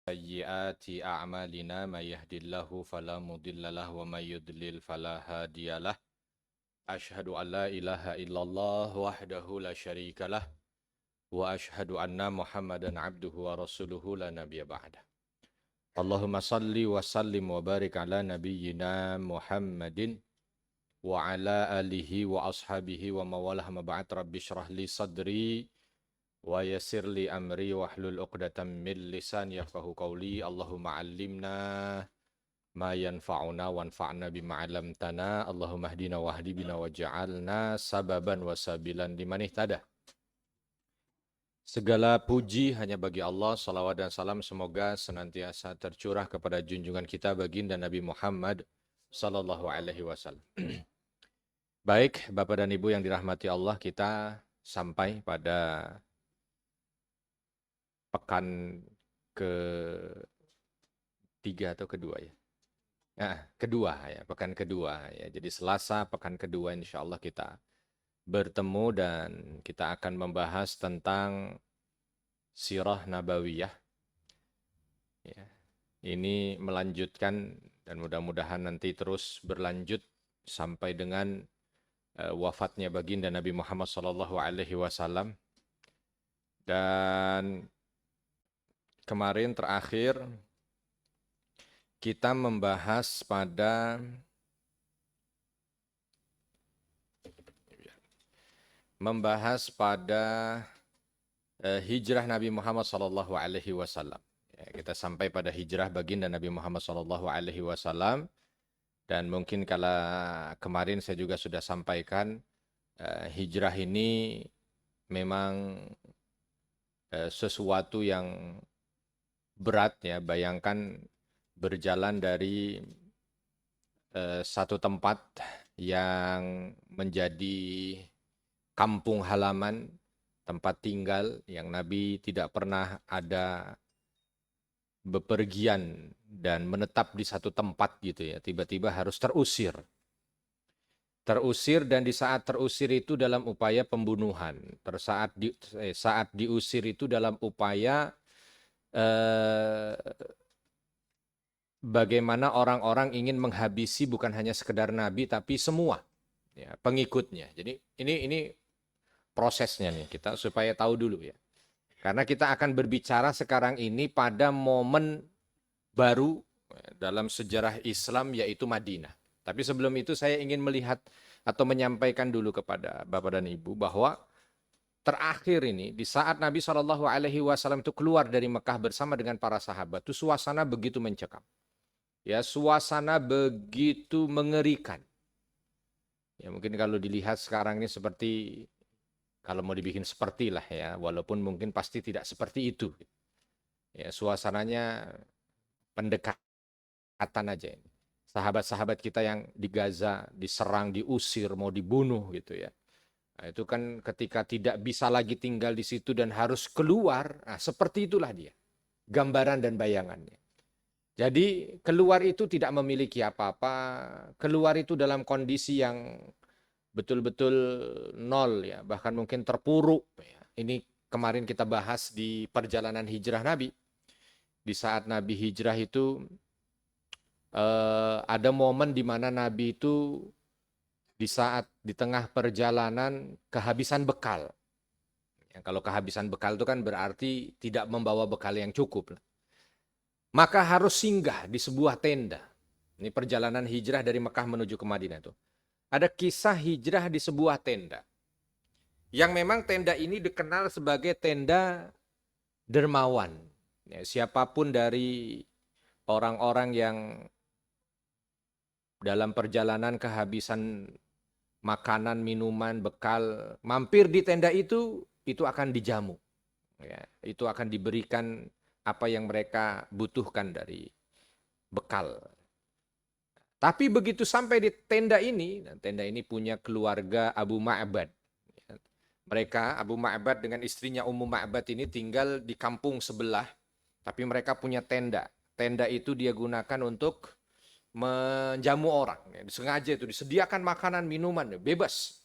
سيئات أعمالنا من يهد الله فلا مضل له ومن يضلل فلا هادي له أشهد أن لا إله إلا الله وحده لا شريك له وأشهد أن محمدا عبده ورسوله لا نبي بعده اللهم صل وسلم وبارك على نبينا محمد وعلى آله وأصحابه ومن والاه ما بعد رب اشرح لي صدري wa yassir li amri wahlul 'uqdatam min lisani yafqahu qawli Allahumma 'allimna ma yanfa'una wanfa'na bima 'allamtana Allahumma hdina wahdi bina waj'alna sababan wasabilan liman ihtada. Segala puji hanya bagi Allah, salawat dan salam semoga senantiasa tercurah kepada junjungan kita baginda Nabi Muhammad sallallahu alaihi wasallam. Baik, Bapak dan Ibu yang dirahmati Allah, kita sampai pada pekan ketiga atau kedua ya. Nah, kedua ya, pekan kedua ya. Jadi Selasa pekan kedua insya Allah kita bertemu dan kita akan membahas tentang sirah nabawiyah. Ya. Ini melanjutkan dan mudah-mudahan nanti terus berlanjut sampai dengan wafatnya baginda Nabi Muhammad SAW. Dan kemarin terakhir kita membahas pada hijrah Nabi Muhammad SAW. Ya, kita sampai pada hijrah baginda Nabi Muhammad SAW dan mungkin kala kemarin saya juga sudah sampaikan hijrah ini memang sesuatu yang berat ya. Bayangkan berjalan dari satu tempat yang menjadi kampung halaman, tempat tinggal yang Nabi tidak pernah ada bepergian dan menetap di satu tempat gitu ya. Tiba-tiba harus terusir. Terusir dan di saat terusir itu dalam upaya pembunuhan. Saat diusir itu dalam upaya bagaimana orang-orang ingin menghabisi bukan hanya sekedar Nabi tapi semua ya, pengikutnya. Jadi ini prosesnya nih kita supaya tahu dulu ya. Karena kita akan berbicara sekarang ini pada momen baru dalam sejarah Islam yaitu Madinah. Tapi sebelum itu saya ingin melihat atau menyampaikan dulu kepada Bapak dan Ibu bahwa terakhir ini di saat Nabi SAW itu keluar dari Mekah bersama dengan para sahabat, itu suasana begitu mencekam. Ya, suasana begitu mengerikan. Ya, mungkin kalau dilihat sekarang ini seperti kalau mau dibikin seperti lah ya, walaupun mungkin pasti tidak seperti itu. Ya, suasananya pendekatan aja ini. Sahabat-sahabat kita yang di Gaza diserang, diusir, mau dibunuh gitu ya. Nah, itu kan ketika tidak bisa lagi tinggal di situ dan harus keluar, nah, seperti itulah dia. Gambaran dan bayangannya. Jadi keluar itu tidak memiliki apa-apa, keluar itu dalam kondisi yang betul-betul nol ya, bahkan mungkin terpuruk. Ya. Ini kemarin kita bahas di perjalanan hijrah Nabi. Di saat Nabi hijrah itu ada momen di mana Nabi itu di saat di tengah perjalanan kehabisan bekal. Ya, kalau kehabisan bekal itu kan berarti tidak membawa bekal yang cukup. Maka harus singgah di sebuah tenda. Ini perjalanan hijrah dari Mekah menuju ke Madinah itu. Ada kisah hijrah di sebuah tenda. Yang memang tenda ini dikenal sebagai tenda dermawan. Ya, siapapun dari orang-orang yang dalam perjalanan kehabisan makanan, minuman, bekal, mampir di tenda itu akan dijamu. Ya, itu akan diberikan apa yang mereka butuhkan dari bekal. Tapi begitu sampai di tenda ini, dan tenda ini punya keluarga Abu Ma'bad. Mereka, Abu Ma'bad dengan istrinya Ummu Ma'bad ini tinggal di kampung sebelah, tapi mereka punya tenda. Tenda itu dia gunakan untuk menjamu orang. Sengaja itu disediakan makanan, minuman, bebas.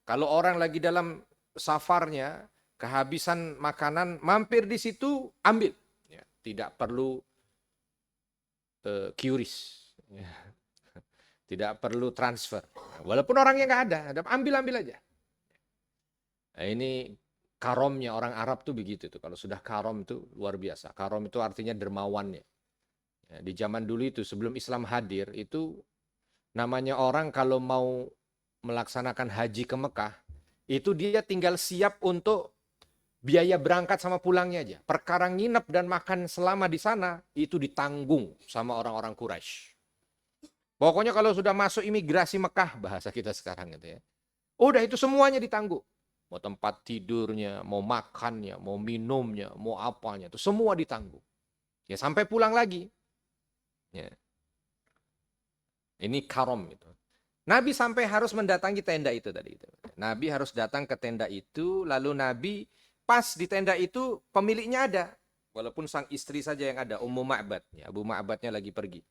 Kalau orang lagi dalam safarnya, kehabisan makanan, mampir di situ, ambil. tidak perlu QRIS, ya. Tidak perlu transfer. Walaupun orangnya nggak ada, ambil aja. Nah, ini karomnya orang Arab tuh begitu tuh. Kalau sudah karom tuh luar biasa. Karom itu artinya dermawannya. Ya, di zaman dulu itu sebelum Islam hadir itu namanya orang kalau mau melaksanakan haji ke Mekah itu dia tinggal siap untuk biaya berangkat sama pulangnya aja. Perkara nginep dan makan selama di sana itu ditanggung sama orang-orang Quraisy. Pokoknya kalau sudah masuk imigrasi Mekah bahasa kita sekarang gitu ya. Udah itu semuanya ditanggung. Mau tempat tidurnya, mau makannya, mau minumnya, mau apanya, itu semua ditanggung. Ya sampai pulang lagi. Ya. Ini karom itu. Nabi sampai harus mendatangi tenda itu tadi. Nabi harus datang ke tenda itu, lalu Nabi pas di tenda itu pemiliknya ada. Walaupun sang istri saja yang ada, Ummu Ma'bad. Ya, Abu Ma'badnya lagi pergi.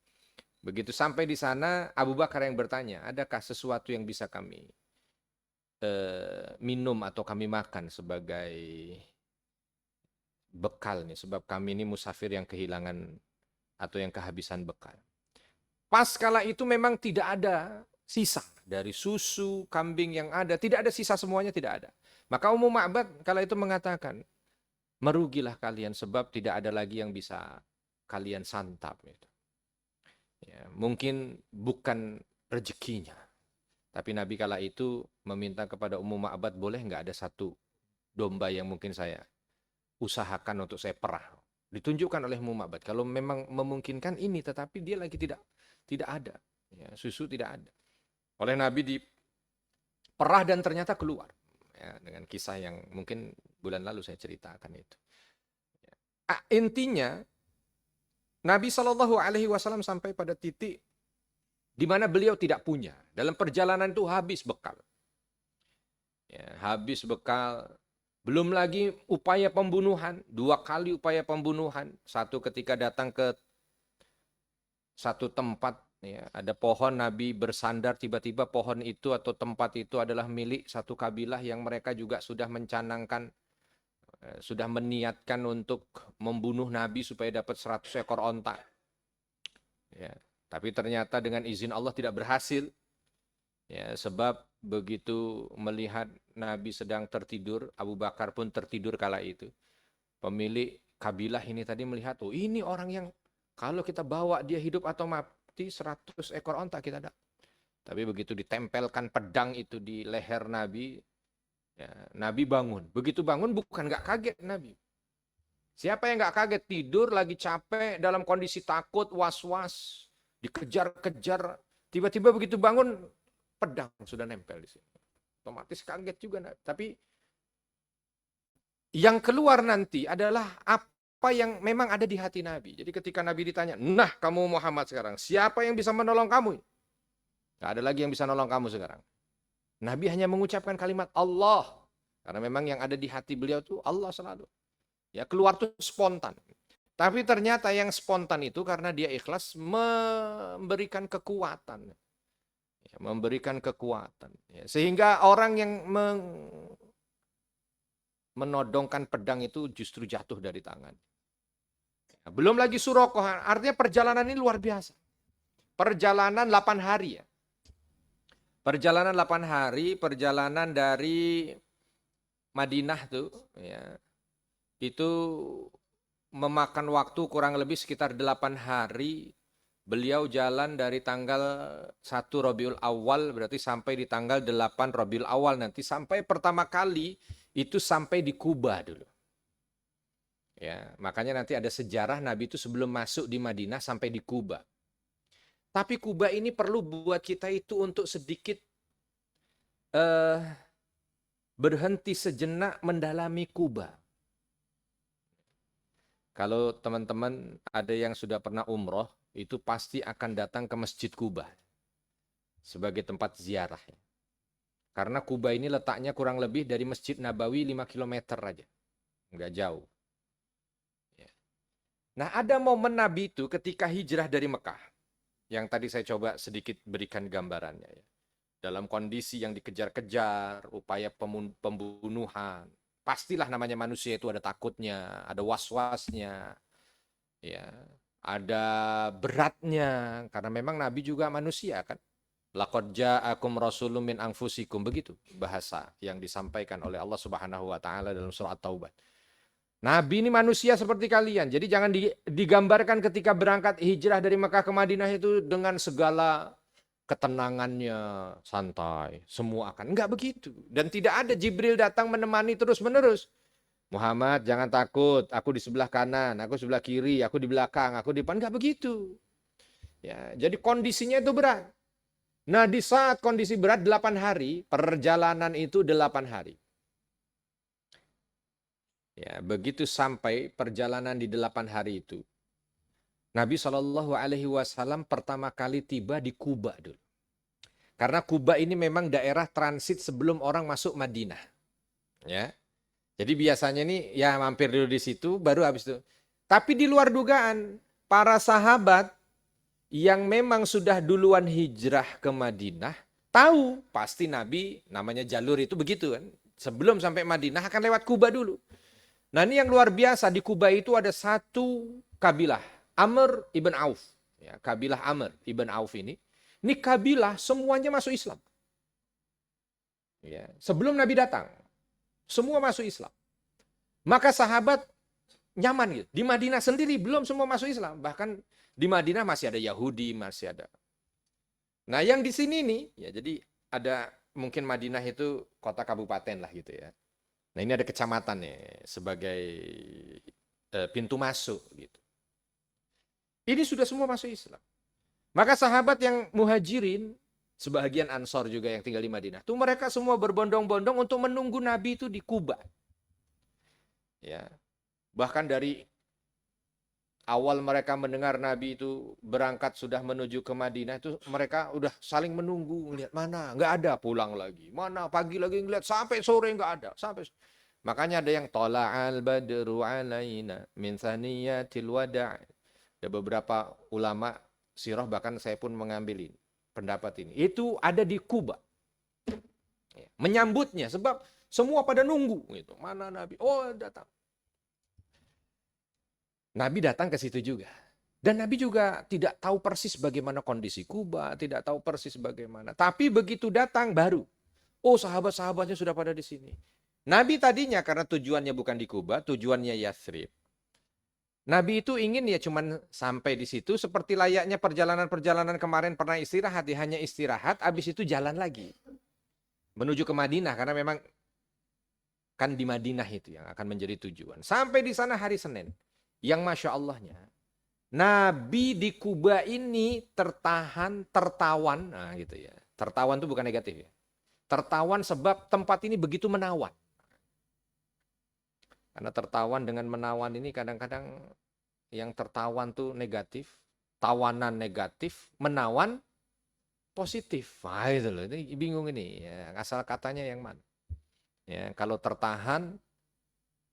Begitu sampai di sana, Abu Bakar yang bertanya, adakah sesuatu yang bisa kami minum atau kami makan sebagai bekal nih, sebab kami ini musafir yang kehilangan atau yang kehabisan bekal. Pas kala itu memang tidak ada sisa dari susu kambing yang ada, tidak ada sisa, semuanya tidak ada. Maka Ummu Ma'bad kala itu mengatakan, merugilah kalian sebab tidak ada lagi yang bisa kalian santap. Ya, mungkin bukan rezekinya. Tapi Nabi kala itu meminta kepada Ummu Ma'bad, boleh nggak ada satu domba yang mungkin saya usahakan untuk saya perah. Ditunjukkan oleh Ummu Ma'bad. Kalau memang memungkinkan ini, tetapi dia lagi tidak ada. Ya, susu tidak ada. Oleh Nabi diperah dan ternyata keluar. Ya, dengan kisah yang mungkin bulan lalu saya ceritakan itu. Ya. Intinya, Nabi SAW sampai pada titik di mana beliau tidak punya. Dalam perjalanan itu habis bekal. Ya, habis bekal. Belum lagi upaya pembunuhan. 2 kali upaya pembunuhan. Satu ketika datang ke satu tempat. Ya, ada pohon, Nabi bersandar, tiba-tiba pohon itu atau tempat itu adalah milik satu kabilah yang mereka juga sudah mencanangkan, sudah meniatkan untuk membunuh Nabi supaya dapat 100 ekor onta. Ya. Tapi ternyata dengan izin Allah tidak berhasil. Ya, sebab begitu melihat Nabi sedang tertidur, Abu Bakar pun tertidur kala itu. Pemilik kabilah ini tadi melihat, oh ini orang yang kalau kita bawa dia hidup atau mati 100 ekor onta kita ada. Tapi begitu ditempelkan pedang itu di leher Nabi, ya, Nabi bangun. Begitu bangun bukan nggak kaget Nabi. Siapa yang nggak kaget? Tidur lagi capek, dalam kondisi takut, was-was, dikejar-kejar. Tiba-tiba begitu bangun, pedang sudah nempel di sini. Otomatis kaget juga. Tapi yang keluar nanti adalah apa yang memang ada di hati Nabi. Jadi ketika Nabi ditanya, nah kamu Muhammad sekarang, siapa yang bisa menolong kamu? Gak ada lagi yang bisa menolong kamu sekarang. Nabi hanya mengucapkan kalimat Allah. Karena memang yang ada di hati beliau itu Allah selalu. Ya, keluar tuh spontan. Tapi ternyata yang spontan itu karena dia ikhlas memberikan kekuatan. Ya, memberikan kekuatan. Ya, sehingga orang yang menodongkan pedang itu justru jatuh dari tangan. Ya, belum lagi Surakoh, artinya perjalanan ini luar biasa. Perjalanan 8 hari ya. Perjalanan 8 hari, perjalanan dari Madinah tuh ya. Itu memakan waktu kurang lebih sekitar 8 hari. Beliau jalan dari tanggal 1 Rabiul Awal, berarti sampai di tanggal 8 Rabiul Awal nanti. Sampai pertama kali itu sampai di Kuba dulu. Ya, makanya nanti ada sejarah Nabi itu sebelum masuk di Madinah sampai di Kuba. Tapi Kuba ini perlu buat kita itu untuk sedikit berhenti sejenak mendalami Kuba. Kalau teman-teman ada yang sudah pernah umroh, itu pasti akan datang ke Masjid Kuba sebagai tempat ziarah. Karena Kuba ini letaknya kurang lebih dari Masjid Nabawi 5 km aja. Nggak jauh. Nah, ada momen Nabi itu ketika hijrah dari Mekah. Yang tadi saya coba sedikit berikan gambarannya. Ya. Dalam kondisi yang dikejar-kejar, upaya pembunuhan. Pastilah namanya manusia itu ada takutnya, ada was-wasnya. ya, ada beratnya karena memang Nabi juga manusia kan. Laqad ja'akum rasulun min anfusikum, begitu bahasa yang disampaikan oleh Allah Subhanahu wa taala dalam surat Taubah. Nabi ini manusia seperti kalian. Jadi jangan digambarkan ketika berangkat hijrah dari Mekah ke Madinah itu dengan segala ketenangannya, santai, semua akan. Enggak begitu. Dan tidak ada Jibril datang menemani terus-menerus. Muhammad jangan takut, aku di sebelah kanan, aku sebelah kiri, aku di belakang, aku di depan. Enggak begitu. Ya, jadi kondisinya itu berat. Nah di saat kondisi berat 8 hari, perjalanan itu 8 hari. Ya, begitu sampai perjalanan di 8 hari itu, Nabi Shallallahu Alaihi Wasallam pertama kali tiba di Kuba dulu. Karena Kuba ini memang daerah transit sebelum orang masuk Madinah. Ya, jadi biasanya nih ya mampir dulu di situ, baru habis itu. Tapi di luar dugaan, para sahabat yang memang sudah duluan hijrah ke Madinah, tahu pasti Nabi namanya jalur itu begitu kan. Sebelum sampai Madinah akan lewat Kuba dulu. Nah ini yang luar biasa, di Kuba itu ada satu kabilah, Amr ibn Auf. Ya, kabilah Amr ibn Auf ini kabilah semuanya masuk Islam. Ya, sebelum Nabi datang, semua masuk Islam. Maka sahabat nyaman gitu. Di Madinah sendiri belum semua masuk Islam. Bahkan di Madinah masih ada Yahudi, masih ada. Nah yang di sini nih, ya jadi ada mungkin Madinah itu kota kabupaten lah gitu ya. Nah ini ada kecamatan nih sebagai pintu masuk gitu. Ini sudah semua masuk Islam. Maka sahabat yang muhajirin, sebagian ansor juga yang tinggal di Madinah, tuh mereka semua berbondong-bondong untuk menunggu Nabi itu di Kuba. Ya, bahkan dari awal mereka mendengar Nabi itu berangkat sudah menuju ke Madinah itu mereka udah saling menunggu, lihat mana nggak ada, pulang lagi, mana pagi lagi ngeliat sampai sore nggak ada, sampai makanya ada yang tola'al badru alaina min thaniyatil wada'. Ada beberapa ulama sirah bahkan saya pun mengambil ini, pendapat ini. Itu ada di Kuba. Menyambutnya sebab semua pada nunggu gitu. Mana Nabi? Oh, datang. Nabi datang ke situ juga. Dan Nabi juga tidak tahu persis bagaimana kondisi Kuba, tidak tahu persis bagaimana. Tapi begitu datang baru, oh sahabat-sahabatnya sudah pada di sini. Nabi tadinya karena tujuannya bukan di Kuba, tujuannya Yathrib. Nabi itu ingin ya cuman sampai di situ seperti layaknya perjalanan-perjalanan kemarin pernah istirahat, ya hanya istirahat, habis itu jalan lagi. Menuju ke Madinah karena memang kan di Madinah itu yang akan menjadi tujuan. Sampai di sana hari Senin. Yang Masya Allahnya, Nabi di Kuba ini tertawan, nah gitu ya. Tertawan itu bukan negatif ya. Tertawan sebab tempat ini begitu menawan. Karena tertawan dengan menawan ini kadang-kadang yang tertawan tuh negatif, tawanan negatif, menawan positif. Wah itu loh, ini bingung ini. Ya, asal katanya yang mana? Ya, kalau tertahan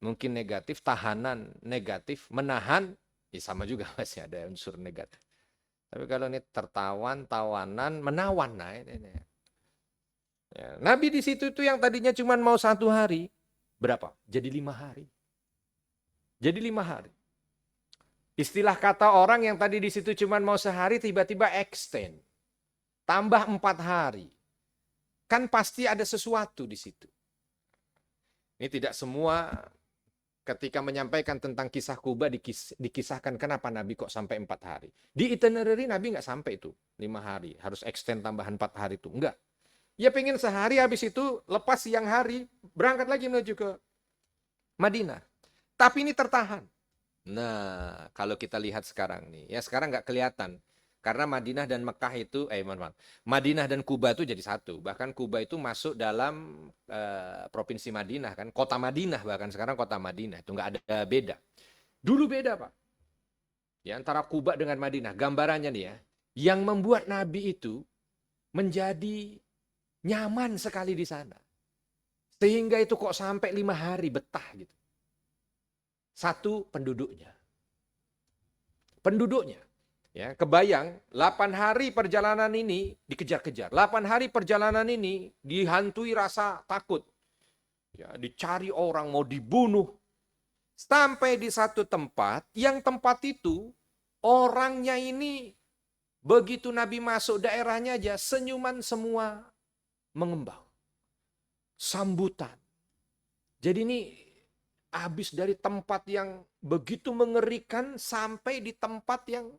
mungkin negatif, tahanan negatif, menahan, ya sama juga masih ada unsur negatif. Tapi kalau ini tertawan, tawanan, menawan, nah ini. Ya, Nabi di situ itu yang tadinya cuma mau 1 hari, berapa? Jadi 5 hari. Jadi 5 hari. Istilah kata orang yang tadi di situ cuma mau sehari, tiba-tiba extend. Tambah 4 hari. Kan pasti ada sesuatu di situ. Ini tidak semua ketika menyampaikan tentang kisah Kuba dikisahkan kenapa Nabi kok sampai 4 hari. Di itinerary Nabi nggak sampai itu 5 hari. Harus extend tambahan 4 hari itu. Enggak. Ya pengen sehari habis itu lepas siang hari berangkat lagi menuju ke Madinah. Tapi ini tertahan. Nah kalau kita lihat sekarang nih. Ya sekarang nggak kelihatan. Karena Madinah dan Mekah itu, Madinah dan Kuba itu jadi satu. Bahkan Kuba itu masuk dalam provinsi Madinah kan, kota Madinah bahkan sekarang kota Madinah itu nggak ada beda. Dulu beda Pak. Ya antara Kuba dengan Madinah. Gambarannya nih ya, yang membuat Nabi itu menjadi nyaman sekali di sana, sehingga itu kok sampai 5 hari betah gitu. Satu penduduknya. Ya, kebayang 8 hari perjalanan ini dikejar-kejar. 8 hari perjalanan ini dihantui rasa takut. Ya, dicari orang mau dibunuh. Sampai di satu tempat, yang tempat itu orangnya ini begitu Nabi masuk daerahnya aja senyuman semua mengembang. Sambutan. Jadi ini habis dari tempat yang begitu mengerikan sampai di tempat yang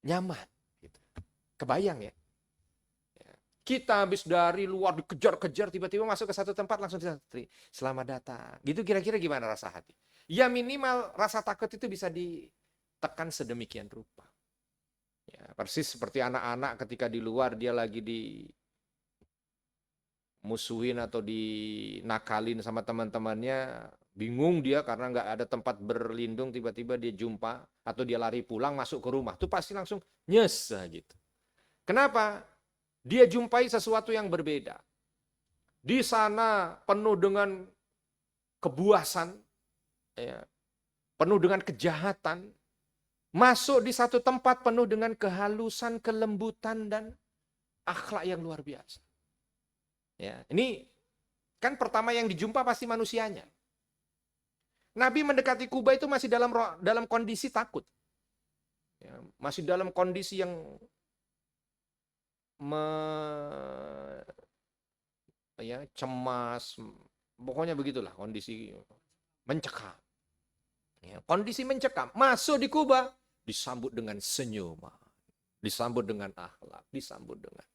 nyaman. Gitu. Kebayang ya? Kita habis dari luar dikejar-kejar, tiba-tiba masuk ke satu tempat langsung disantri. Selamat datang. Gitu kira-kira gimana rasa hati? Ya minimal rasa takut itu bisa ditekan sedemikian rupa. Ya, persis seperti anak-anak ketika di luar dia lagi dimusuhin atau dinakalin sama teman-temannya, bingung dia karena nggak ada tempat berlindung, tiba-tiba dia jumpa atau dia lari pulang masuk ke rumah, itu pasti langsung nyes gitu. Kenapa? Dia jumpai sesuatu yang berbeda. Di sana penuh dengan kebuasan, ya, penuh dengan kejahatan. Masuk di satu tempat penuh dengan kehalusan, kelembutan, dan akhlak yang luar biasa. Ya, ini kan pertama yang dijumpa pasti manusianya. Nabi mendekati Kuba itu masih dalam kondisi takut. Ya, masih dalam kondisi yang cemas, pokoknya begitulah kondisi mencekam. Ya, kondisi mencekam, masuk di Kuba, disambut dengan senyuman, disambut dengan akhlak, disambut dengan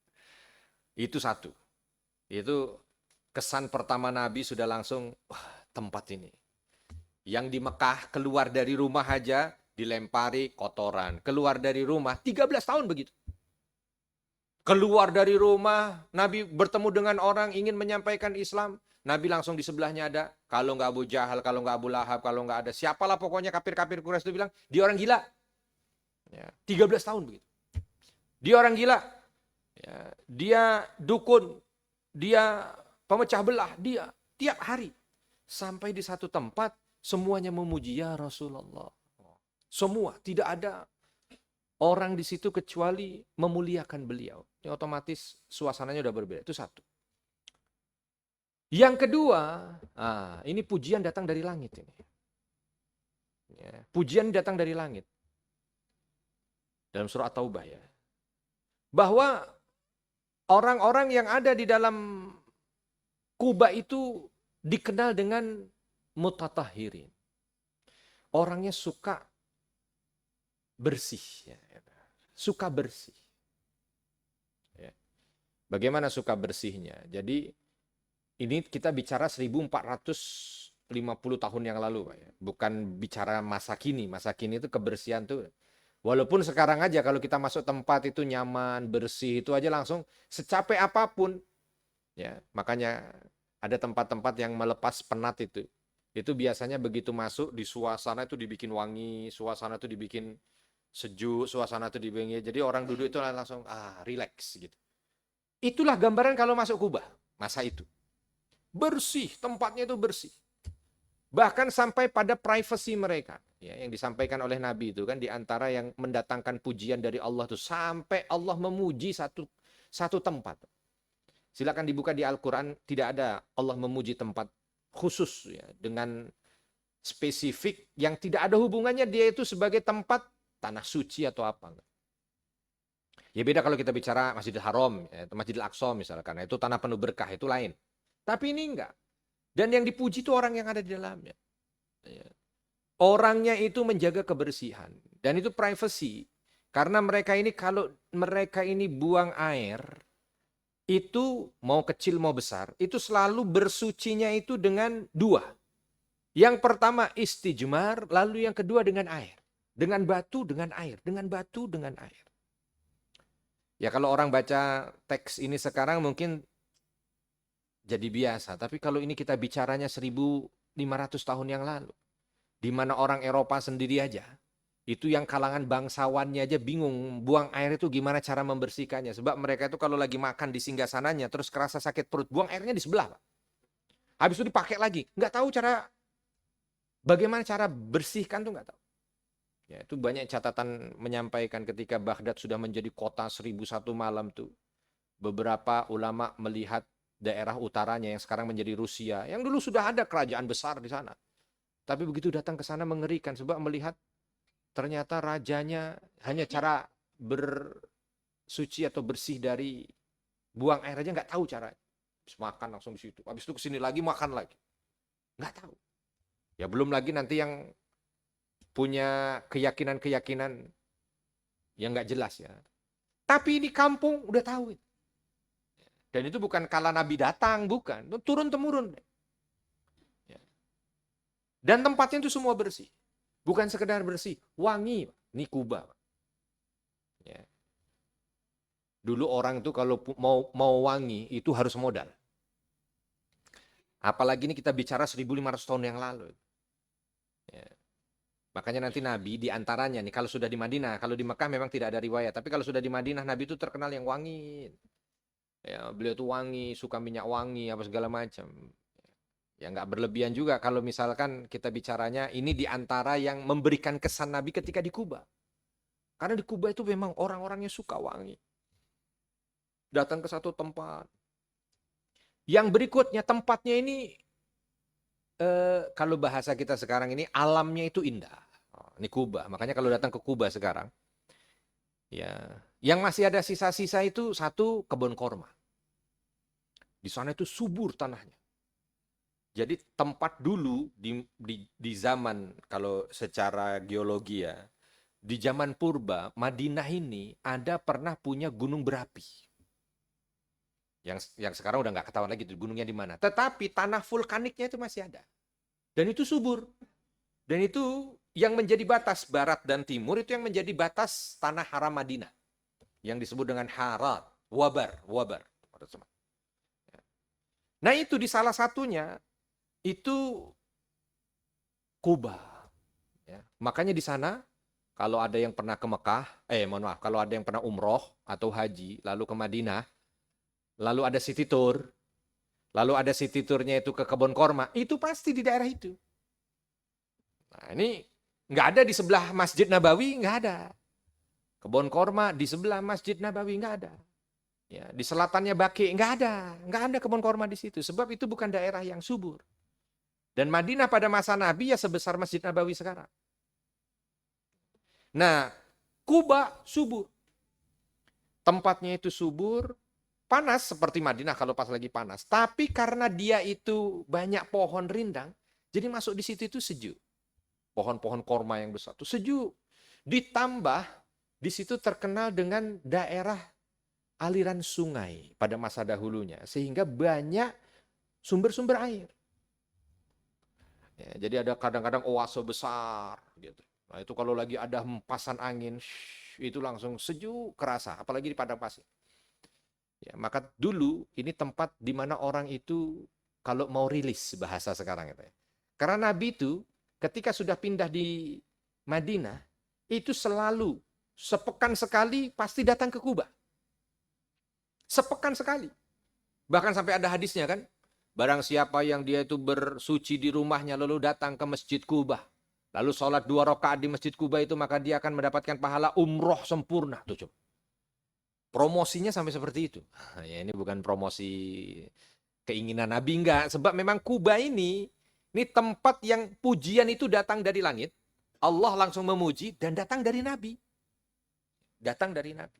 itu satu. Itu kesan pertama Nabi sudah langsung, wah, tempat ini. Yang di Mekah keluar dari rumah aja dilempari kotoran, keluar dari rumah 13 tahun begitu. Keluar dari rumah, Nabi bertemu dengan orang ingin menyampaikan Islam. Nabi langsung di sebelahnya ada, kalau nggak Abu Jahal, kalau nggak Abu Lahab, kalau nggak ada siapalah pokoknya kafir-kafir Quraisy itu bilang, dia orang gila. Ya, 13 tahun begitu. Dia orang gila. Ya, dia dukun, dia pemecah belah, dia tiap hari. Sampai di satu tempat, semuanya memuji ya Rasulullah. Semua, tidak ada orang di situ kecuali memuliakan beliau. Ini otomatis suasananya udah berbeda. Itu satu. Yang kedua, ini pujian datang dari langit ini. Ya, pujian datang dari langit. Dalam surah At-Taubah ya. Bahwa orang-orang yang ada di dalam Kuba itu dikenal dengan mutatahirin. Orangnya suka bersih. Ya. Suka bersih. Ya. Bagaimana suka bersihnya? Jadi ini kita bicara 1450 tahun yang lalu, Pak ya. Bukan bicara masa kini. Masa kini itu kebersihan tuh. Walaupun sekarang aja kalau kita masuk tempat itu nyaman, bersih, itu aja langsung secapek apapun. Ya, makanya ada tempat-tempat yang melepas penat itu. Itu biasanya begitu masuk di suasana itu dibikin wangi, suasana itu dibikin sejuk, suasana itu dibikin. Jadi orang duduk itu langsung relax gitu. Itulah gambaran kalau masuk Kuba masa itu. Bersih, tempatnya itu bersih. Bahkan sampai pada privasi mereka, ya, yang disampaikan oleh Nabi itu kan diantara yang mendatangkan pujian dari Allah itu sampai Allah memuji satu tempat. Silakan dibuka di Al-Quran, tidak ada Allah memuji tempat khusus ya, dengan spesifik yang tidak ada hubungannya dia itu sebagai tempat tanah suci atau apa. Ya beda kalau kita bicara Masjidil Haram, ya, Masjidil Aqsa misalkan, itu tanah penuh berkah, itu lain. Tapi ini enggak. Dan yang dipuji itu orang yang ada di dalamnya. Orangnya itu menjaga kebersihan. Dan itu privacy. Karena mereka ini kalau mereka ini buang air, itu mau kecil mau besar, itu selalu bersucinya itu dengan dua. Yang pertama istijmar, lalu yang kedua dengan air. Dengan batu, dengan air. Dengan batu, dengan air. Ya kalau orang baca teks ini sekarang mungkin jadi biasa. Tapi kalau ini kita bicaranya 1500 tahun yang lalu. Di mana orang Eropa sendiri aja. Itu yang kalangan bangsawannya aja bingung. Buang air itu gimana cara membersihkannya. Sebab mereka itu kalau lagi makan di singgasananya. Terus kerasa sakit perut. Buang airnya di sebelah, Pak. Habis itu dipakai lagi. Nggak tahu bagaimana cara bersihkan tuh nggak tahu. Ya, itu banyak catatan menyampaikan ketika Baghdad sudah menjadi kota 1001 malam tuh. Beberapa ulama melihat daerah utaranya yang sekarang menjadi Rusia. Yang dulu sudah ada kerajaan besar di sana. Tapi begitu datang ke sana mengerikan sebab melihat ternyata rajanya hanya cara bersuci atau bersih dari buang air aja nggak tahu cara. Habis makan langsung di situ. Habis itu kesini lagi makan lagi. Nggak tahu. Ya belum lagi nanti yang punya keyakinan-keyakinan yang nggak jelas ya. Tapi ini kampung udah tahu. Dan itu bukan kala Nabi datang, bukan. Itu turun-temurun. Dan tempatnya itu semua bersih. Bukan sekedar bersih, wangi. Ini Kuba. Ya. Dulu orang itu kalau mau wangi itu harus modal. Apalagi ini kita bicara 1.500 tahun yang lalu. Ya. Makanya nanti Nabi diantaranya nih, kalau sudah di Madinah, kalau di Mekah memang tidak ada riwayat. Tapi kalau sudah di Madinah, Nabi itu terkenal yang wangi. Ya, beliau tuh wangi, suka minyak wangi, apa segala macam. Ya nggak berlebihan juga kalau misalkan kita bicaranya ini diantara yang memberikan kesan Nabi ketika di Kuba. Karena di Kuba itu memang orang-orangnya suka wangi. Datang ke satu tempat. Yang berikutnya tempatnya ini, kalau bahasa kita sekarang ini alamnya itu indah. Oh, ini Kuba. Makanya kalau datang ke Kuba sekarang, ya yang masih ada sisa-sisa itu satu kebun korma. Di sana itu subur tanahnya. Jadi tempat dulu di zaman kalau secara geologi ya, di zaman purba, Madinah ini ada pernah punya gunung berapi. Yang sekarang udah nggak ketahuan lagi gunungnya di mana. Tetapi tanah vulkaniknya itu masih ada. Dan itu subur. Dan itu yang menjadi batas barat dan timur itu yang menjadi batas tanah haram Madinah. Yang disebut dengan Harat, Wabar. Nah itu di salah satunya itu Kuba. Ya. Makanya di sana kalau ada yang pernah ke Mekah, kalau ada yang pernah umroh atau haji, lalu ke Madinah, lalu ada city tour, lalu ada city tournya itu ke kebun korma, itu pasti di daerah itu. Nah ini nggak ada di sebelah Masjid Nabawi, nggak ada. Kebun korma di sebelah Masjid Nabawi nggak ada. Ya, di selatannya Baqi nggak ada kebun korma di situ, sebab itu bukan daerah yang subur. Dan Madinah pada masa Nabi ya sebesar Masjid Nabawi sekarang. Nah, Kuba subur. Tempatnya itu subur, panas seperti Madinah kalau pas lagi panas. Tapi karena dia itu banyak pohon rindang, jadi masuk di situ itu sejuk. Pohon-pohon korma yang besar itu sejuk. Ditambah di situ terkenal dengan daerah aliran sungai pada masa dahulunya. Sehingga banyak sumber-sumber air. Ya, jadi ada kadang-kadang oase besar gitu. Nah itu kalau lagi ada hempasan angin, itu langsung sejuk kerasa, apalagi di padang pasir. Ya, maka dulu ini tempat di mana orang itu kalau mau rilis bahasa sekarang itu. Karena Nabi itu ketika sudah pindah di Madinah, itu selalu sepekan sekali pasti datang ke Kuba. Sepekan sekali. Bahkan sampai ada hadisnya kan, barang siapa yang dia itu bersuci di rumahnya lalu datang ke Masjid Kuba, lalu sholat 2 rakaat di Masjid Kuba itu, maka dia akan mendapatkan pahala umroh sempurna. Tuh, coba. Promosinya sampai seperti itu. Ya, ini bukan promosi keinginan Nabi, enggak. Sebab memang Kuba ini tempat yang pujian itu datang dari langit. Allah langsung memuji dan datang dari Nabi. Datang dari Nabi.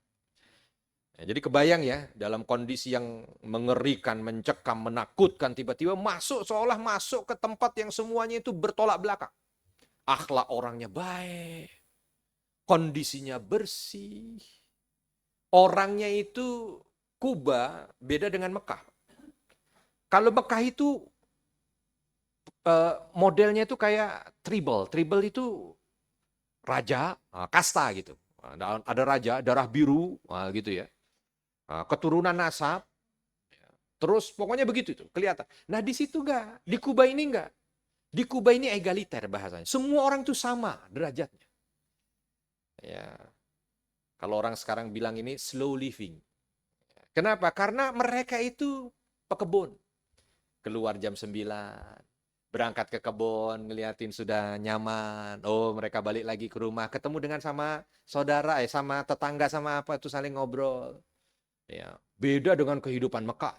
Ya, jadi kebayang ya, dalam kondisi yang mengerikan, mencekam, menakutkan, tiba-tiba masuk, seolah masuk ke tempat yang semuanya itu bertolak belakang. Akhlak orangnya baik, kondisinya bersih, orangnya itu Kuba beda dengan Mekah. Kalau Mekah itu modelnya itu kayak tribal. Tribal itu raja, kasta gitu. Ada raja, darah biru, gitu ya. Keturunan nasab, terus pokoknya begitu itu kelihatan. Nah di situ enggak, di Kuba ini enggak. Di Kuba ini egaliter bahasanya. Semua orang itu sama derajatnya. Ya, kalau orang sekarang bilang ini slow living. Kenapa? Karena mereka itu pekebun. Keluar jam 9, berangkat ke kebun, ngeliatin sudah nyaman. Oh, mereka balik lagi ke rumah, ketemu dengan sama saudara, sama tetangga, sama apa itu saling ngobrol. Ya, beda dengan kehidupan Mekah.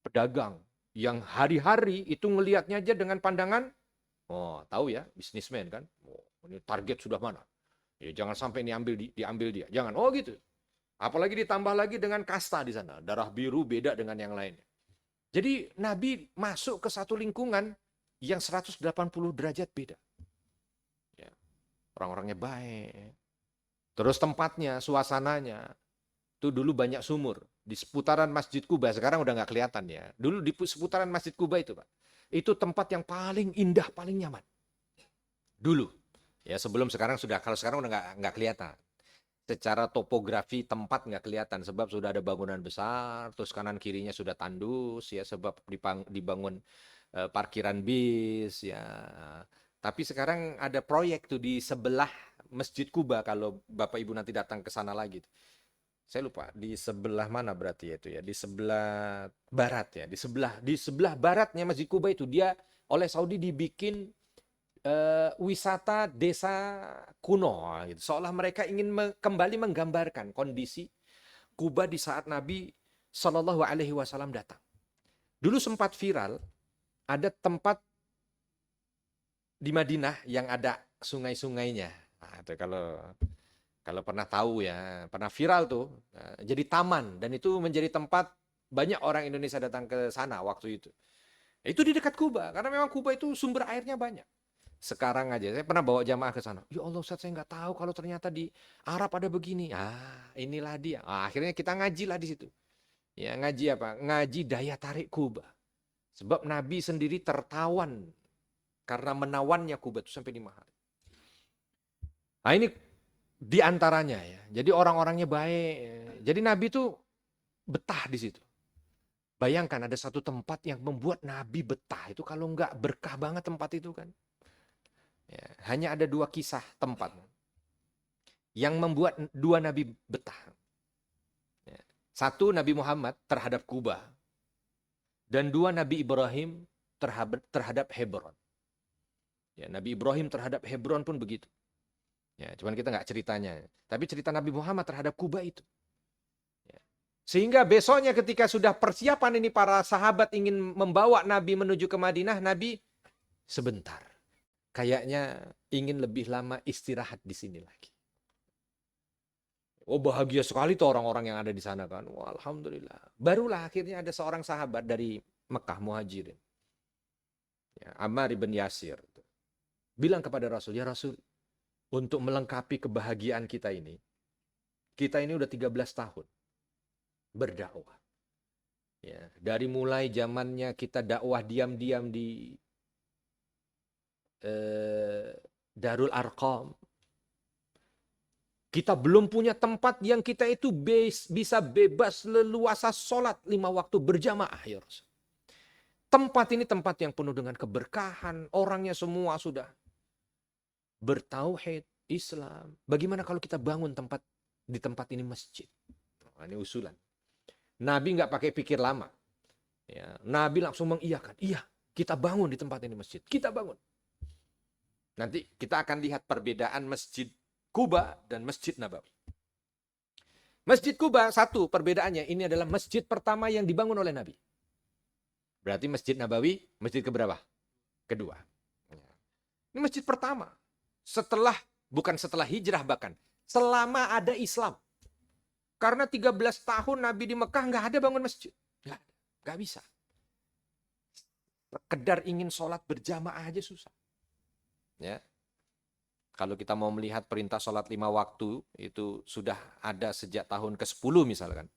Pedagang yang hari-hari itu ngelihatnya aja dengan pandangan Oh, tahu ya, bisnismen kan. Oh, ini target sudah mana? Ya, jangan sampai ini diambil dia. Jangan. Oh gitu. Apalagi ditambah lagi dengan kasta di sana. Darah biru beda dengan yang lainnya. Jadi Nabi masuk ke satu lingkungan yang 180 derajat beda. Ya, orang-orangnya baik. Terus tempatnya, suasananya. Itu dulu banyak sumur. Di seputaran Masjid Kuba, sekarang udah nggak kelihatan ya. Dulu di seputaran Masjid Kuba itu, Pak. Itu tempat yang paling indah, paling nyaman. Dulu. Ya sebelum sekarang sudah, kalau sekarang udah nggak kelihatan. Secara topografi tempat nggak kelihatan sebab sudah ada bangunan besar, terus kanan kirinya sudah tandus ya sebab dibangun parkiran bis ya. Tapi sekarang ada proyek tuh di sebelah Masjid Kuba kalau Bapak Ibu nanti datang ke sana lagi. Saya lupa di sebelah mana berarti ya itu ya, di sebelah barat ya, di sebelah baratnya Masjid Kuba itu dia oleh Saudi dibikin wisata desa kuno gitu. Seolah mereka ingin kembali menggambarkan kondisi Kuba di saat Nabi Shallallahu Alaihi Wasallam datang. Dulu sempat viral ada tempat di Madinah yang ada sungai-sungainya. Nah, itu kalau pernah tahu ya, pernah viral tuh. Nah, jadi taman dan itu menjadi tempat banyak orang Indonesia datang ke sana waktu itu. Itu di dekat Kuba karena memang Kuba itu sumber airnya banyak. Sekarang aja saya pernah bawa jamaah ke sana. Ya Allah Ustaz, saya nggak tahu kalau ternyata di Arab ada begini. Inilah dia. Akhirnya kita ngaji lah di situ. Ya ngaji apa? Ngaji daya tarik Kuba. Sebab Nabi sendiri tertawan karena menawannya Kuba itu sampai 5 hari. Nah ini di antaranya ya. Jadi orang-orangnya baik. Jadi Nabi itu betah di situ. Bayangkan ada satu tempat yang membuat Nabi betah. Itu kalau nggak berkah banget tempat itu kan. Ya, hanya ada 2 kisah tempat yang membuat 2 Nabi betah. Ya. 1 Nabi Muhammad terhadap Kuba. Dan 2 Nabi Ibrahim terhadap Hebron. Ya, Nabi Ibrahim terhadap Hebron pun begitu. Ya, cuman kita nggak ceritanya. Tapi cerita Nabi Muhammad terhadap Kuba itu. Ya. Sehingga besoknya ketika sudah persiapan ini para sahabat ingin membawa Nabi menuju ke Madinah, Nabi sebentar. Kayaknya ingin lebih lama istirahat di sini lagi. Oh bahagia sekali tuh orang-orang yang ada di sana kan. Wah, alhamdulillah. Barulah akhirnya ada seorang sahabat dari Mekah Muhajirin. Ya, Ammar ibn Yasir. Bilang kepada Rasul, ya Rasul, untuk melengkapi kebahagiaan kita ini udah 13 tahun berdakwah. Ya, dari mulai zamannya kita dakwah diam-diam di Darul Arqam. Kita belum punya tempat yang kita itu bisa bebas leluasa sholat 5 waktu berjamaah ya Rasul. Tempat ini tempat yang penuh dengan keberkahan. Orangnya semua sudah bertauhid Islam. Bagaimana kalau kita bangun di tempat ini masjid? Nah, ini usulan. Nabi nggak pakai pikir lama. Ya, Nabi langsung mengiyakan. Iya, kita bangun di tempat ini masjid. Kita bangun. Nanti kita akan lihat perbedaan Masjid Kuba dan Masjid Nabawi. Masjid Kuba, satu perbedaannya, ini adalah masjid pertama yang dibangun oleh Nabi. Berarti Masjid Nabawi, masjid keberapa? Kedua. Ini masjid pertama. Bukan setelah hijrah bahkan. Selama ada Islam. Karena 13 tahun Nabi di Mekah nggak ada bangun masjid. Nggak bisa. Sekedar ingin sholat berjamaah aja susah. Ya. Kalau kita mau melihat perintah sholat 5 waktu, itu sudah ada sejak tahun ke-10 misalkan.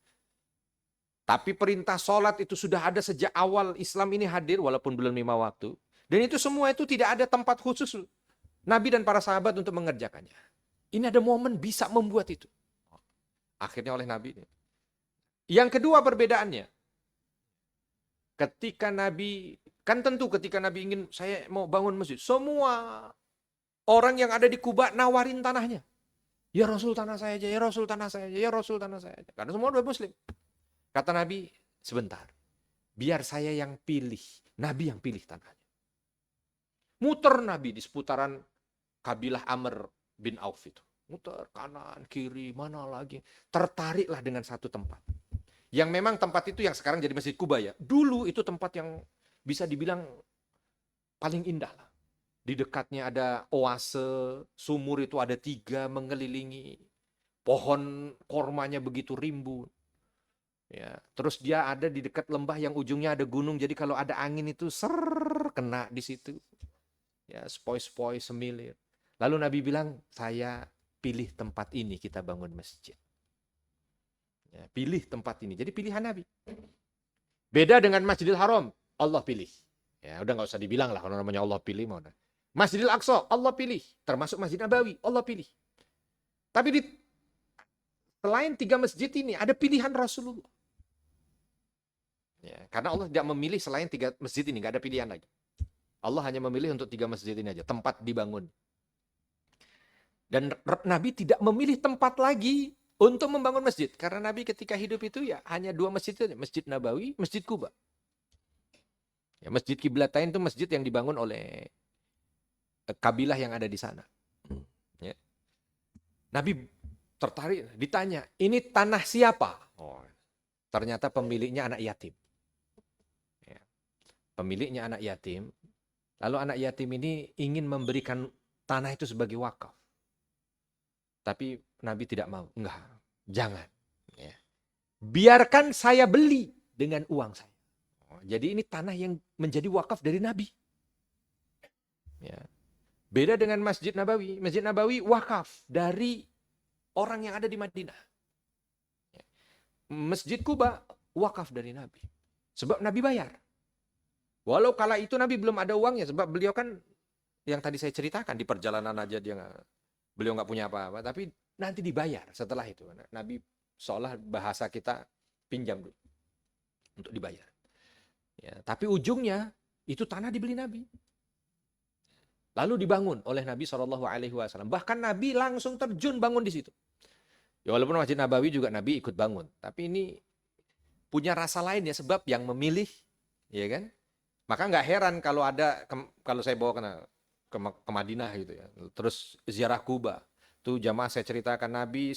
Tapi perintah sholat itu sudah ada sejak awal Islam ini hadir, walaupun belum 5 waktu. Dan itu semua itu tidak ada tempat khusus Nabi dan para sahabat untuk mengerjakannya. Ini ada momen bisa membuat itu. Akhirnya oleh Nabi. Yang kedua perbedaannya. Ketika Nabi, kan tentu ketika Nabi ingin, saya mau bangun masjid. Semua orang yang ada di Kuba nawarin tanahnya. Ya Rasul tanah saya aja, ya Rasul tanah saya aja, ya Rasul tanah saya aja. Karena semua udah muslim. Kata Nabi, sebentar. Biar saya yang pilih. Nabi yang pilih tanahnya. Muter Nabi di seputaran kabilah Amr bin Auf itu. Muter kanan, kiri, mana lagi. Tertariklah dengan satu tempat. Yang memang tempat itu yang sekarang jadi Masjid Kuba ya. Dulu itu tempat yang bisa dibilang paling indah lah. Di dekatnya ada oase, sumur itu ada 3 mengelilingi. Pohon kormanya begitu rimbun. Ya, terus dia ada di dekat lembah yang ujungnya ada gunung. Jadi kalau ada angin itu kena di situ. Ya, sepoi-sepoi semilir. Lalu Nabi bilang, saya pilih tempat ini kita bangun masjid. Ya, pilih tempat ini. Jadi pilihan Nabi. Beda dengan Masjidil Haram, Allah pilih. Ya, udah nggak usah dibilang lah kalau namanya Allah pilih mau. Masjidil Aqsa, Allah pilih. Termasuk Masjid Nabawi, Allah pilih. Tapi selain 3 masjid ini ada pilihan Rasulullah. Ya, karena Allah tidak memilih selain 3 masjid ini, nggak ada pilihan lagi. Allah hanya memilih untuk 3 masjid ini aja, tempat dibangun. Dan Nabi tidak memilih tempat lagi untuk membangun masjid. Karena Nabi ketika hidup itu ya hanya 2 masjid saja, Masjid Nabawi, Masjid Kuba. Ya, Masjid Qiblatain itu masjid yang dibangun oleh kabilah yang ada di sana. Ya. Nabi tertarik, ditanya, ini tanah siapa? Oh, ternyata pemiliknya anak yatim. Ya. Pemiliknya anak yatim. Lalu anak yatim ini ingin memberikan tanah itu sebagai wakaf. Tapi Nabi tidak mau. Enggak, jangan. Ya. Biarkan saya beli dengan uang saya. Oh, jadi ini tanah yang menjadi wakaf dari Nabi. Ya. Beda dengan Masjid Nabawi. Masjid Nabawi wakaf dari orang yang ada di Madinah. Ya. Masjid Kuba wakaf dari Nabi. Sebab Nabi bayar. Walau kala itu Nabi belum ada uangnya. Sebab beliau kan yang tadi saya ceritakan di perjalanan aja beliau nggak punya apa-apa. Tapi nanti dibayar setelah itu. Nabi seolah bahasa kita pinjam dulu untuk dibayar. Ya, tapi ujungnya itu tanah dibeli Nabi. Lalu dibangun oleh Nabi SAW. Bahkan Nabi langsung terjun bangun di situ. Ya walaupun Masjid Nabawi juga Nabi ikut bangun. Tapi ini punya rasa lain ya. Sebab yang memilih, ya kan? Maka nggak heran kalau kalau saya bawa ke Madinah gitu ya. Terus ziarah Kuba. Tuh jamaah saya ceritakan Nabi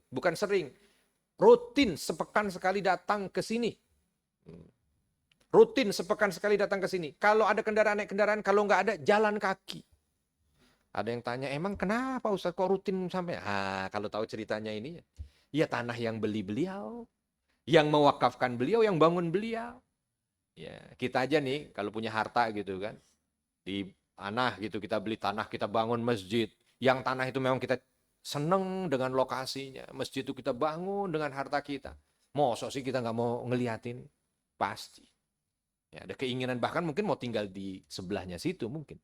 bukan sering, rutin sepekan sekali datang ke sini. Rutin sepekan sekali datang ke sini. Kalau ada kendaraan, naik kendaraan. Kalau nggak ada, jalan kaki. Ada yang tanya, emang kenapa Ustaz kok rutin sampai? Kalau tahu ceritanya ini, ya tanah yang beli beliau. Yang mewakafkan beliau, yang bangun beliau. Ya, kita aja nih, kalau punya harta gitu kan. Di tanah gitu, kita beli tanah, kita bangun masjid. Yang tanah itu memang kita seneng dengan lokasinya. Masjid itu kita bangun dengan harta kita. Masa sih kita nggak mau ngeliatin? Pasti. Ya, ada keinginan bahkan mungkin mau tinggal di sebelahnya situ mungkin.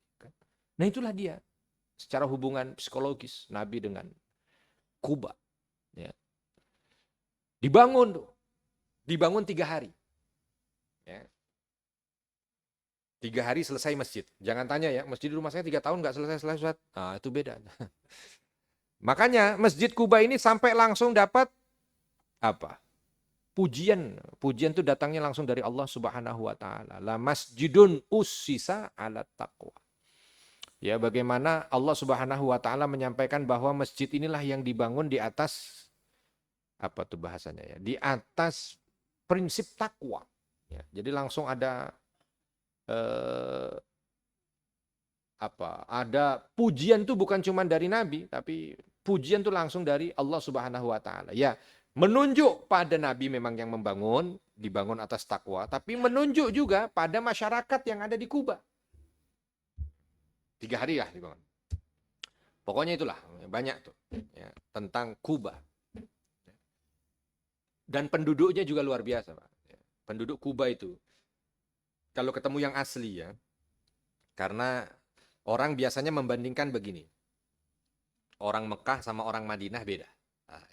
Nah itulah dia secara hubungan psikologis Nabi dengan Kuba. Ya. Dibangun 3 hari. Ya. 3 hari selesai masjid. Jangan tanya ya, masjid di rumah saya 3 tahun nggak selesai. Nah, itu beda. Makanya masjid Kuba ini sampai langsung dapat apa? Pujian itu datangnya langsung dari Allah Subhanahu wa taala. La masjidun ussisa ala taqwa. Ya, bagaimana Allah Subhanahu wa taala menyampaikan bahwa masjid inilah yang dibangun di atas apa tuh bahasanya ya? Di atas prinsip takwa. Ya, jadi langsung ada ada pujian tuh bukan cuma dari Nabi, tapi pujian tuh langsung dari Allah Subhanahu wa taala. Ya, menunjuk pada Nabi memang yang dibangun atas takwa, tapi menunjuk juga pada masyarakat yang ada di Kuba. 3 hari lah dibangun. Pokoknya itulah, banyak tuh ya, tentang Kuba. Dan penduduknya juga luar biasa, Pak. Penduduk Kuba itu, kalau ketemu yang asli ya, karena orang biasanya membandingkan begini, orang Mekah sama orang Madinah beda. Nah,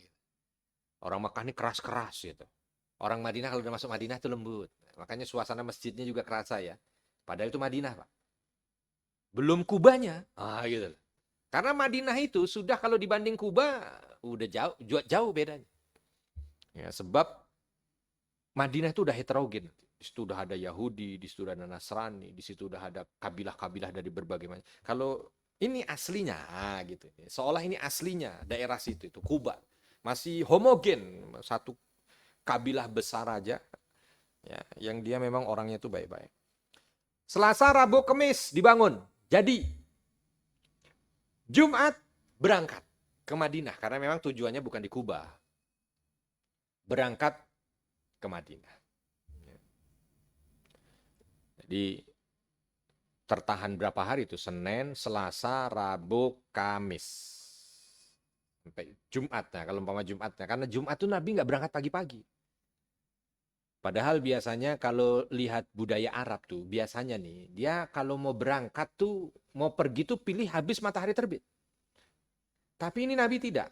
orang Mekah ini keras-keras gitu. Orang Madinah kalau udah masuk Madinah itu lembut. Makanya suasana masjidnya juga kerasa ya. Padahal itu Madinah, Pak. Belum Kubanya. Gitu. Karena Madinah itu sudah kalau dibanding Kuba udah jauh bedanya. Ya, sebab Madinah itu udah heterogen. Di situ udah ada Yahudi, di situ udah ada Nasrani, di situ udah ada kabilah-kabilah dari berbagai macam. Kalau ini aslinya, gitu. Seolah ini aslinya daerah situ itu Kuba. Masih homogen, satu kabilah besar aja, ya, yang dia memang orangnya itu baik-baik. Selasa, Rabu, Kamis dibangun, jadi Jumat berangkat ke Madinah karena memang tujuannya bukan di Kuba. Berangkat ke Madinah. Jadi tertahan berapa hari itu? Senin, Selasa, Rabu, Kamis. Sampai Jumatnya, kalau umpama Jumatnya. Karena Jumat tuh Nabi nggak berangkat pagi-pagi. Padahal biasanya kalau lihat budaya Arab tuh, biasanya nih, dia kalau mau berangkat tuh, mau pergi tuh pilih habis matahari terbit. Tapi ini Nabi tidak.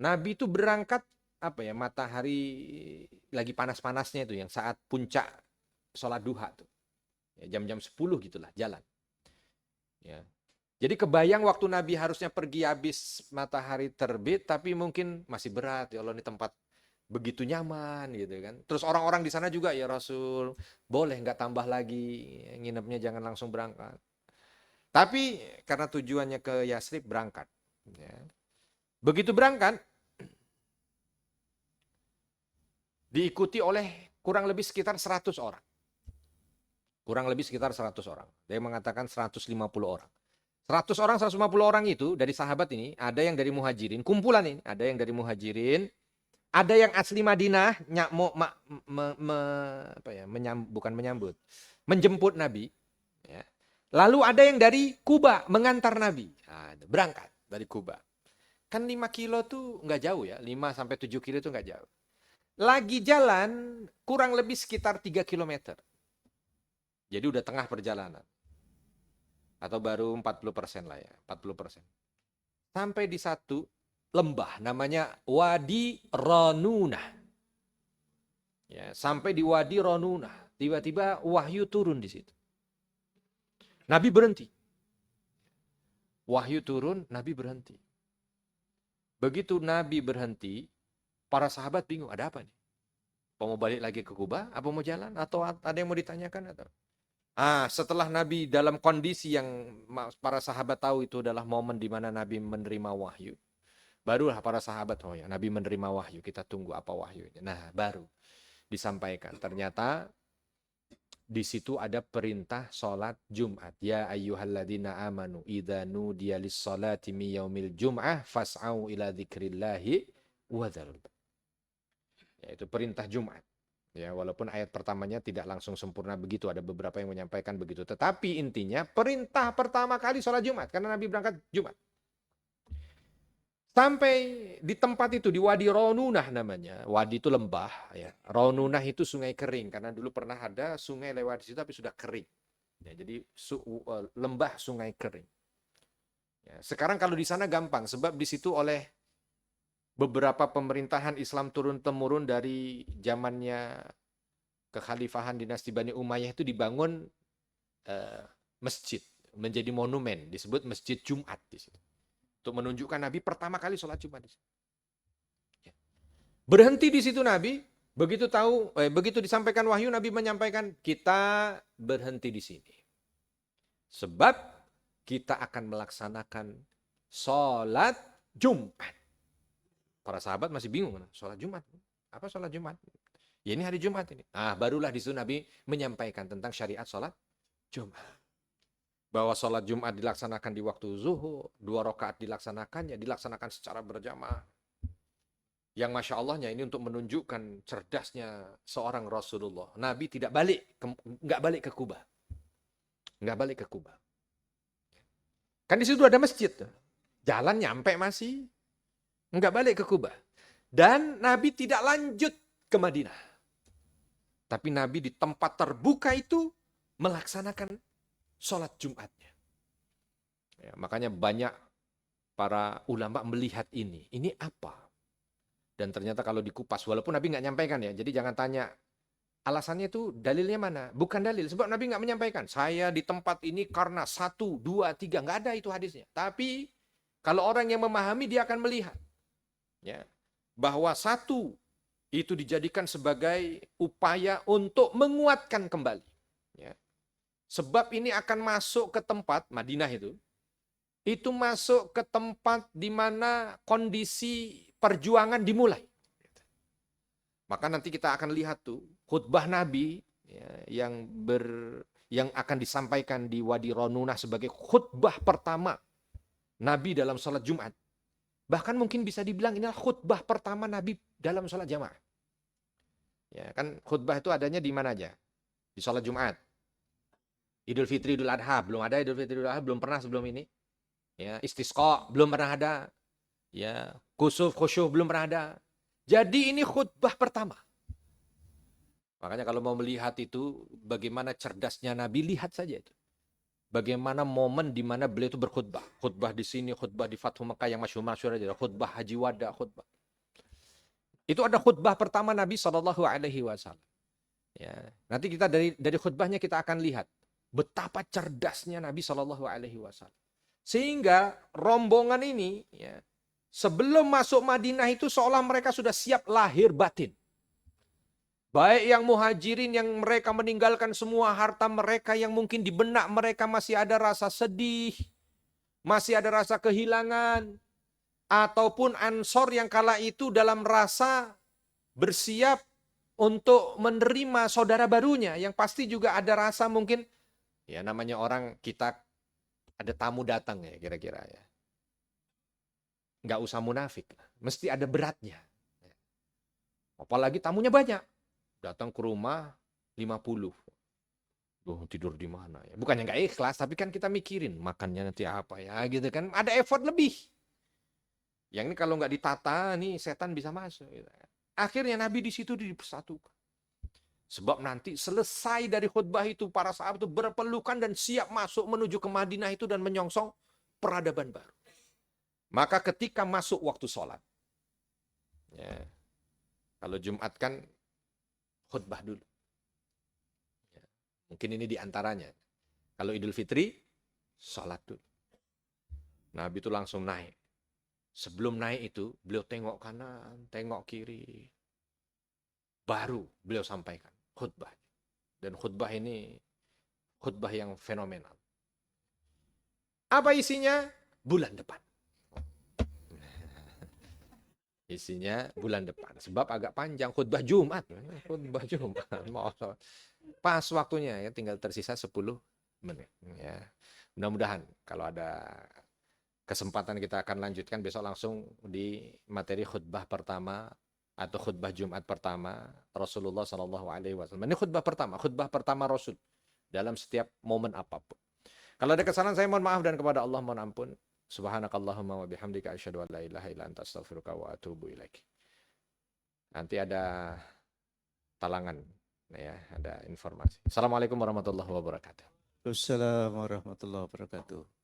Nabi tuh berangkat, apa ya, matahari lagi panas-panasnya itu, yang saat puncak sholat duha tuh. Ya, jam-jam 10 gitulah, jalan. Ya. Jadi kebayang waktu Nabi harusnya pergi habis matahari terbit, tapi mungkin masih berat ya Allah, ini tempat begitu nyaman gitu kan. Terus orang-orang di sana juga, ya Rasul, boleh nggak tambah lagi nginepnya, jangan langsung berangkat. Tapi karena tujuannya ke Yasrib, berangkat. Ya. Begitu berangkat, diikuti oleh kurang lebih sekitar 100 orang. Kurang lebih sekitar 100 orang. Dia mengatakan 150 orang. 100 orang, 150 orang itu dari sahabat ini, ada yang dari muhajirin, kumpulan ini, ada yang dari muhajirin, ada yang asli Madinah, bukan menyambut, menjemput Nabi. Ya. Lalu ada yang dari Kuba, mengantar Nabi. Nah, berangkat dari Kuba. Kan 5 kilo tuh nggak jauh ya, 5-7 kilo tuh nggak jauh. Lagi jalan, kurang lebih sekitar 3 kilometer. Jadi udah tengah perjalanan. Atau baru 40% lah ya, 40%. Sampai di satu lembah namanya Wadi Ronunah. Ya, sampai di Wadi Ronunah, tiba-tiba wahyu turun di situ. Nabi berhenti. Wahyu turun, Nabi berhenti. Begitu Nabi berhenti, para sahabat bingung, ada apa nih? Mau balik lagi ke Kuba? Apa mau jalan? Atau ada yang mau ditanyakan? Atau setelah Nabi dalam kondisi yang para sahabat tahu itu adalah momen di mana Nabi menerima wahyu. Barulah para sahabat, oh ya, Nabi menerima wahyu, kita tunggu apa wahyunya. Nah, baru disampaikan. Ternyata di situ ada perintah sholat Jumat. Ya ayyuhalladzina amanu idza nudiya lis-sholati min yaumil jum'ah fas'au ila dzikrillahi wa dzarul. Yaitu perintah Jumat. Ya, walaupun ayat pertamanya tidak langsung sempurna begitu, ada beberapa yang menyampaikan begitu. Tetapi intinya perintah pertama kali sholat Jumat, karena Nabi berangkat Jumat. Sampai di tempat itu, di Wadi Ronunah namanya. Wadi itu lembah. Ya. Ronunah itu sungai kering, karena dulu pernah ada sungai lewat di situ tapi sudah kering. Ya, jadi lembah sungai kering. Ya, sekarang kalau di sana gampang, sebab di situ oleh beberapa pemerintahan Islam turun-temurun dari zamannya kekhalifahan dinasti Bani Umayyah itu dibangun masjid, menjadi monumen, disebut Masjid Jumat di situ. Untuk menunjukkan Nabi pertama kali sholat Jumat di situ. Ya. Berhenti di situ Nabi, begitu disampaikan wahyu, Nabi menyampaikan, kita berhenti di sini. Sebab kita akan melaksanakan sholat Jumat. Para sahabat masih bingung, sholat Jumat. Apa sholat Jumat? Ya ini hari Jumat ini. Barulah di situ Nabi menyampaikan tentang syariat sholat Jumat. Bahwa sholat Jumat dilaksanakan di waktu zuhur, 2 rakaat dilaksanakan secara berjamaah. Yang Masya Allahnya ini untuk menunjukkan cerdasnya seorang Rasulullah. Nabi nggak balik ke Kuba. Nggak balik ke Kuba. Kan di situ ada masjid. Jalan nyampe masih. Nggak balik ke Kuba. Dan Nabi tidak lanjut ke Madinah. Tapi Nabi di tempat terbuka itu melaksanakan sholat Jumatnya. Ya, makanya banyak para ulama melihat ini. Ini apa? Dan ternyata kalau dikupas, walaupun Nabi nggak nyampaikan ya. Jadi jangan tanya, alasannya itu dalilnya mana? Bukan dalil. Sebab Nabi nggak menyampaikan. Saya di tempat ini karena 1, 2, 3. Nggak ada itu hadisnya. Tapi kalau orang yang memahami, dia akan melihat. Ya, bahwa 1 itu dijadikan sebagai upaya untuk menguatkan kembali. Ya. Sebab ini akan masuk ke tempat, Madinah itu masuk ke tempat di mana kondisi perjuangan dimulai. Maka nanti kita akan lihat tuh khutbah Nabi ya, yang akan disampaikan di Wadi Ronunah sebagai khutbah pertama Nabi dalam sholat Jumat. Bahkan mungkin bisa dibilang inilah khutbah pertama Nabi dalam sholat jamaah. Ya, kan khutbah itu adanya di mana aja? Di sholat Jumat. Idul Fitri, Idul Adha, belum ada Idul Fitri, Idul Adha, belum pernah sebelum ini. Ya, istisqa, belum pernah ada. Ya, kusuf, khusyuk, belum pernah ada. Jadi ini khutbah pertama. Makanya kalau mau melihat itu, bagaimana cerdasnya Nabi, lihat saja itu. Bagaimana momen di mana beliau itu berkhutbah. Khutbah di sini, khutbah di Fathu Makkah yang masyhur-masyhur aja. Khutbah Haji Wada, khutbah. Itu ada khutbah pertama Nabi SAW. Ya, nanti kita dari khutbahnya kita akan lihat betapa cerdasnya Nabi SAW. Sehingga rombongan ini, ya, sebelum masuk Madinah itu seolah mereka sudah siap lahir batin. Baik yang muhajirin yang mereka meninggalkan semua harta mereka yang mungkin di benak mereka masih ada rasa sedih, masih ada rasa kehilangan, ataupun Ansor yang kala itu dalam rasa bersiap untuk menerima saudara barunya yang pasti juga ada rasa mungkin ya namanya orang kita ada tamu datang ya kira-kira ya. Nggak usah munafik, mesti ada beratnya. Apalagi tamunya banyak. Datang ke rumah 50. Duh, tidur di mana ya? Bukannya nggak ikhlas, tapi kan kita mikirin makannya nanti apa ya gitu kan. Ada effort lebih. Yang ini kalau nggak ditata nih setan bisa masuk. Gitu. Akhirnya Nabi di situ dipersatukan. Sebab nanti selesai dari khutbah itu para sahabat itu berpelukan dan siap masuk menuju ke Madinah itu dan menyongsong peradaban baru. Maka ketika masuk waktu sholat. Ya, kalau Jumat kan khutbah dulu. Ya, mungkin ini diantaranya. Kalau Idul Fitri, sholat dulu. Nabi itu langsung naik. Sebelum naik itu, beliau tengok kanan, tengok kiri. Baru beliau sampaikan khutbah. Dan khutbah ini khutbah yang fenomenal. Apa isinya? Bulan depan. Isinya bulan depan. Sebab agak panjang khutbah Jumat. Khutbah Jumat. Pas waktunya ya, tinggal tersisa 10 menit. Ya. Mudah-mudahan kalau ada kesempatan kita akan lanjutkan besok langsung di materi khutbah pertama atau khutbah Jumat pertama Rasulullah SAW. Ini khutbah pertama Rasul dalam setiap momen apapun. Kalau ada kesalahan saya mohon maaf dan kepada Allah mohon ampun. Subhanakallahumma wa bihamdika asyhadu an la ilaha illa anta astaghfiruka wa atubu ilaik. Nanti ada talangan ya, ada informasi. Assalamualaikum warahmatullahi wabarakatuh. Wassalamualaikum warahmatullahi wabarakatuh.